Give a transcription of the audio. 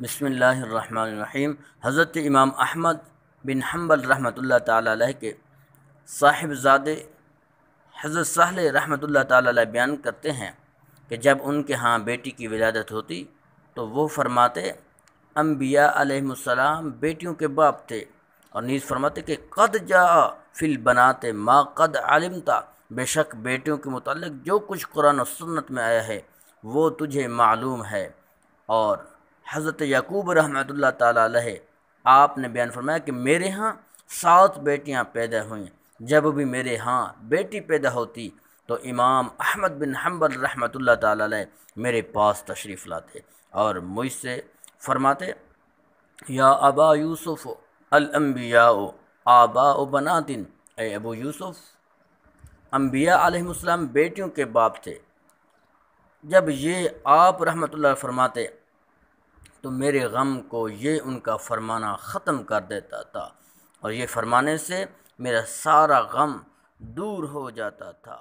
بسم اللہ الرحمن الرحیم۔ حضرت امام احمد بن حنبل رحمۃ اللہ تعالیٰ علیہ کے صاحبزادے حضرت سہل رحمۃ اللہ تعالیٰ علیہ بیان کرتے ہیں کہ جب ان کے ہاں بیٹی کی ولادت ہوتی تو وہ فرماتے انبیاء علیہم السلام بیٹیوں کے باپ تھے، اور نیز فرماتے کہ قد جاء فی البنات ما قد علمتا، بے شک بیٹیوں کے متعلق جو کچھ قرآن و سنت میں آیا ہے وہ تجھے معلوم ہے۔ اور حضرت یعقوب رحمۃ اللہ تعالیٰ علیہ آپ نے بیان فرمایا کہ میرے ہاں 7 بیٹیاں پیدا ہوئیں، جب بھی میرے ہاں بیٹی پیدا ہوتی تو امام احمد بن حنبل رحمۃ اللہ تعالیٰ علیہ میرے پاس تشریف لاتے اور مجھ سے فرماتے یا ابا یوسف الانبیاء آباء بنات، اے ابو یوسف، انبیاء علیہ السلام بیٹیوں کے باپ تھے۔ جب یہ آپ رحمۃ اللہ فرماتے تو میرے غم کو یہ ان کا فرمانا ختم کر دیتا تھا، اور یہ فرمانے سے میرا سارا غم دور ہو جاتا تھا۔